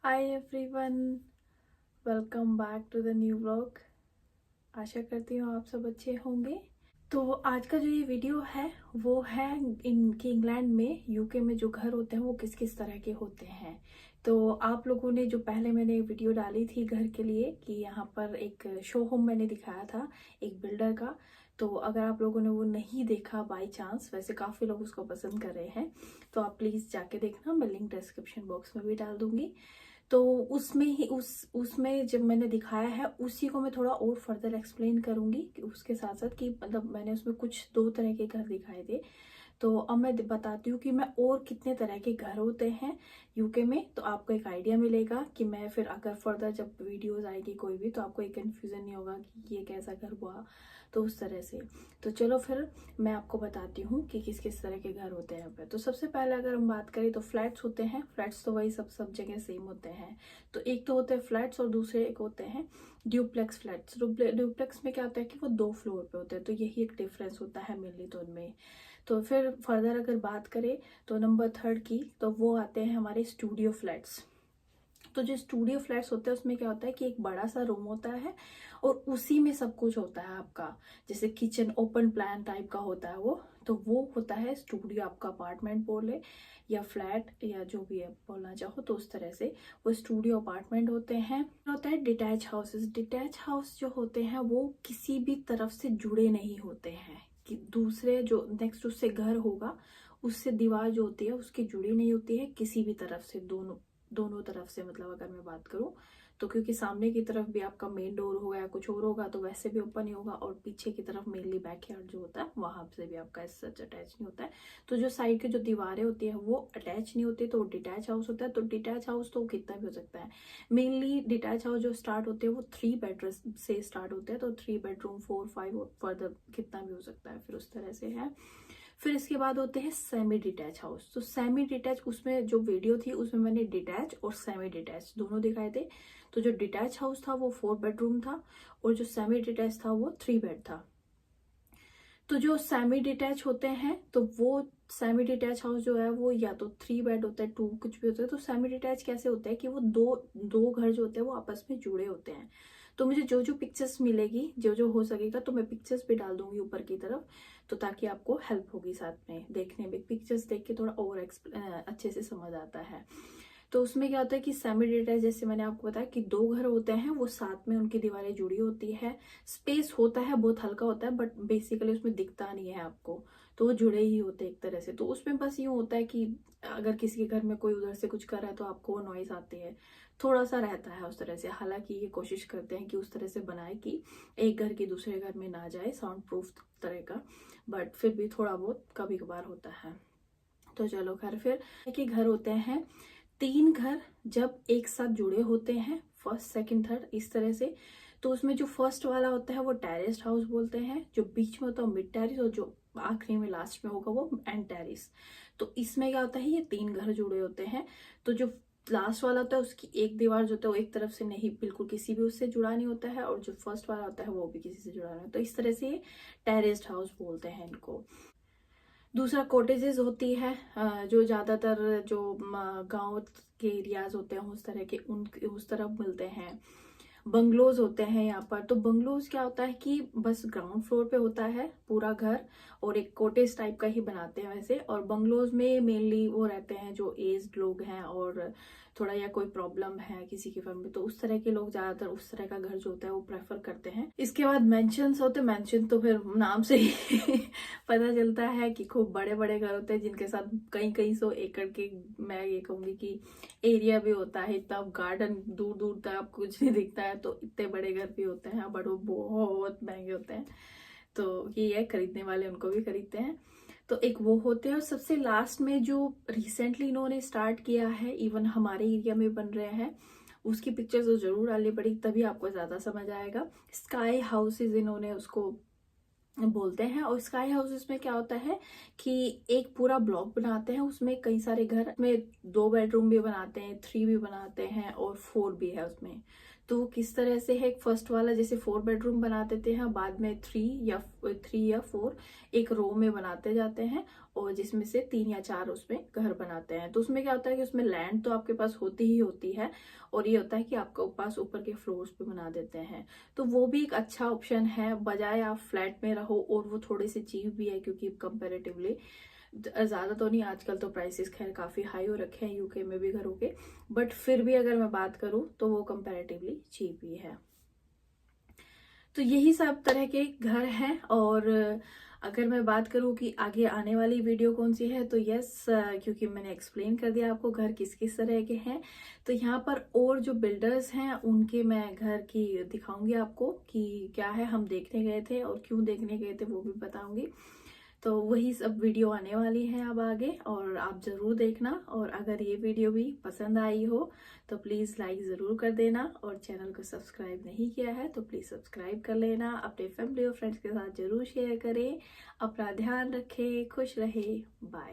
Hi everyone, welcome back to the new vlog. आशा करती हूँ आप सब अच्छे होंगे। तो आज का जो ये वीडियो है वो है इंग्लैंड में, यूके में जो घर होते हैं वो किस किस तरह के होते हैं। तो आप लोगों ने जो पहले मैंने वीडियो डाली थी घर के लिए कि यहाँ पर एक शो होम मैंने दिखाया था एक बिल्डर का, तो अगर आप लोगों ने वो नहीं देखा बाय चांस, वैसे काफ़ी लोग उसको पसंद कर रहे हैं, तो आप प्लीज़ जाके देखना। मैं लिंक डिस्क्रिप्शन बॉक्स में भी डाल दूंगी। तो उसमें ही उसमें जब मैंने दिखाया है उसी को मैं थोड़ा और फर्दर एक्सप्लेन करूंगी कि उसके साथ साथ कि मतलब मैंने उसमें कुछ दो तरह के घर दिखाए थे। तो अब मैं बताती हूँ कि मैं और कितने तरह के घर होते हैं यूके में, तो आपको एक आइडिया मिलेगा कि मैं फिर अगर फर्दर जब वीडियोस आएगी कोई भी तो आपको एक कन्फ्यूज़न नहीं होगा कि ये कैसा घर हुआ, तो उस तरह से। तो चलो फिर मैं आपको बताती हूँ कि किस किस तरह के घर होते हैं यहाँ पे। तो सबसे पहले अगर हम बात करें तो फ्लैट्स होते हैं। फ्लैट्स तो वही सब जगह सेम होते हैं। तो एक तो होते हैं फ्लैट्स और दूसरे एक होते हैं ड्यूप्लेक्स फ्लैट्स। ड्यूप्लेक्स में क्या होता है कि वो 2 फ्लोर पे होते हैं, तो यही एक डिफरेंस होता है मेनली तो उनमें। तो फिर फर्दर अगर बात करें तो नंबर 3 की, तो वो आते हैं हमारे स्टूडियो फ्लैट्स। तो जो स्टूडियो फ्लैट्स होते हैं उसमें क्या होता है कि एक बड़ा सा रूम होता है और उसी में सब कुछ होता है आपका, जैसे किचन ओपन प्लान टाइप का होता है वो होता है स्टूडियो। आपका अपार्टमेंट बोले या फ्लैट या जो भी है बोलना चाहो, तो उस तरह से वो स्टूडियो अपार्टमेंट होते हैं। होता है डिटैच हाउसेस। डिटैच हाउस जो होते हैं वो किसी भी तरफ से जुड़े नहीं होते हैं, कि दूसरे जो नेक्स्ट उससे घर होगा उससे दीवार जो होती है उसकी जुड़ी नहीं होती है किसी भी तरफ से, दोनों दोनों तरफ से। मतलब अगर मैं बात करूं तो क्योंकि सामने की तरफ भी आपका मेन डोर होगा या कुछ और होगा तो वैसे भी ओपन ही होगा, और पीछे की तरफ मेनली बैकयार्ड जो होता है वहां से भी आपका सच अटैच नहीं होता है। तो जो साइड की जो दीवारें होती है वो अटैच नहीं होती, तो वो डिटैच हाउस होता है। तो डिटैच हाउस तो कितना भी हो सकता है। मेनली डिटैच हाउस जो स्टार्ट होते हैं वो 3 बेडरूम से स्टार्ट होते हैं, तो 3 बेडरूम 4 5 और फर्दर कितना भी हो सकता है, फिर उस तरह से है। फिर इसके बाद होते हैं सेमी डिटैच हाउस। तो सेमी डिटैच, उसमें जो वीडियो थी उसमें मैंने डिटैच और सेमी डिटैच दोनों दिखाए थे। तो जो डिटैच हाउस था वो 4 बेडरूम था और जो सेमी डिटैच था वो 3 बेड था। तो जो सेमी डिटैच होते हैं तो वो सेमी डिटैच हाउस जो है वो या तो 3 बेड होता है, 2 कुछ भी होता है। तो सेमी डिटैच कैसे होता है कि वो दो दो घर जो होते हैं वो आपस में जुड़े होते हैं। तो मुझे जो जो पिक्चर्स मिलेगी, जो जो हो सकेगा, तो मैं पिक्चर्स भी डाल दूंगी ऊपर की तरफ, तो ताकि आपको हेल्प होगी साथ में देखने में। पिक्चर्स देख के थोड़ा और अच्छे से समझ आता है। तो उसमें क्या होता है कि सेमी डिटैच, जैसे मैंने आपको बताया कि 2 घर होते हैं, वो साथ में उनकी दीवारें जुड़ी होती है। स्पेस होता है, बहुत हल्का होता है, बट बेसिकली उसमें दिखता नहीं है आपको, तो वो जुड़े ही होते हैं एक तरह से। तो उसमें बस यूं होता है कि अगर किसी के घर में कोई उधर से कुछ कर रहा है तो आपको वो नॉइज आती है, थोड़ा सा रहता है उस तरह से। हालांकि ये कोशिश करते हैं कि उस तरह से बनाए कि एक घर की दूसरे घर में ना जाए, साउंड प्रूफ तरह का, बट फिर भी थोड़ा बहुत कभी कभार होता है। तो चलो खैर, फिर कि घर होते हैं 3 घर जब एक साथ जुड़े होते हैं, फर्स्ट सेकंड थर्ड इस तरह से। तो उसमें जो फर्स्ट वाला होता है वो टेरेस्ड हाउस बोलते हैं, जो बीच में होता है मिड टेरिस, और जो आखिरी में लास्ट में होगा वो एंड टेरिस। तो इसमें क्या होता है, ये 3 घर जुड़े होते हैं। तो जो लास्ट वाला होता है उसकी एक दीवार जो होता है वो एक तरफ से नहीं, बिल्कुल किसी भी उससे जुड़ा नहीं होता है, और जो फर्स्ट वाला होता है वो भी किसी से जुड़ा नहीं होता। तो इस तरह से ये टेरेस्ड हाउस बोलते हैं इनको। दूसरा कॉटेजेस होती है, जो ज्यादातर जो गांव के एरियाज होते हैं उस तरह के, उन उस तरफ मिलते हैं। बंगलोज होते हैं यहाँ पर। तो बंगलोज क्या होता है कि बस ग्राउंड फ्लोर पे होता है पूरा घर, और एक कॉटेज टाइप का ही बनाते हैं वैसे। और बंगलोज में मेनली वो रहते हैं जो एज्ड लोग हैं और थोड़ा या कोई प्रॉब्लम है किसी की फैमिली, तो उस तरह के लोग ज्यादातर उस तरह का घर जो होता है वो प्रेफर करते हैं। इसके बाद मेंशन्स होते हैं। मेंशन तो फिर नाम से ही पता चलता है कि खूब बड़े बड़े घर होते हैं जिनके साथ कई कई सौ एकड़ के, मैं ये कहूंगी कि एरिया भी होता है। इतना गार्डन दूर दूर तक आपको कुछ नहीं दिखता है, तो इतने बड़े घर भी होते हैं, बट वो बहुत महंगे होते हैं। तो ये है, खरीदने वाले उनको भी खरीदते हैं। तो एक वो होते हैं, और सबसे लास्ट में जो रिसेंटली इन्होंने स्टार्ट किया है, इवन हमारे एरिया में बन रहे हैं, उसकी पिक्चर्स तो जरूर डालनी पड़ेगी, तभी आपको ज्यादा समझ आएगा। स्काई हाउसेज इन्होंने उसको बोलते हैं। और स्काई हाउसेस में क्या होता है कि एक पूरा ब्लॉक बनाते हैं, उसमें कई सारे घर में 2 बेडरूम भी बनाते हैं, 3 भी बनाते हैं और 4 भी है उसमें। तो वो किस तरह से है, फर्स्ट वाला जैसे 4 बेडरूम बना देते हैं, बाद में 3 या 4 एक रो में बनाते जाते हैं, और जिसमें से 3 या 4 उसमें घर बनाते हैं। तो उसमें क्या होता है कि उसमें लैंड तो आपके पास होती ही होती है, और ये होता है कि आपके पास ऊपर के फ्लोर्स पे बना देते हैं। तो वो भी एक अच्छा ऑप्शन है, बजाय आप फ्लैट में रहो। और वो थोड़े से चीप भी है, क्योंकि कंपेरेटिवली ज़्यादा तो नहीं, आजकल तो प्राइसेस खैर काफ़ी हाई हो रखे हैं यूके में भी घरों के, बट फिर भी अगर मैं बात करूँ तो वो कंपेरेटिवली चीप ही है। तो यही सब तरह के घर हैं। और अगर मैं बात करूं कि आगे आने वाली वीडियो कौन सी है, तो यस, क्योंकि मैंने एक्सप्लेन कर दिया आपको घर किस किस तरह के हैं, तो यहाँ पर और जो बिल्डर्स हैं उनके मैं घर की दिखाऊंगी आपको कि क्या है, हम देखने गए थे और क्यों देखने गए थे वो भी बताऊंगी। तो वही सब वीडियो आने वाली है अब आगे, और आप ज़रूर देखना। और अगर ये वीडियो भी पसंद आई हो तो प्लीज़ लाइक ज़रूर कर देना, और चैनल को सब्सक्राइब नहीं किया है तो प्लीज़ सब्सक्राइब कर लेना। अपने फैमिली और फ्रेंड्स के साथ ज़रूर शेयर करें। अपना ध्यान रखें, खुश रहे, बाय।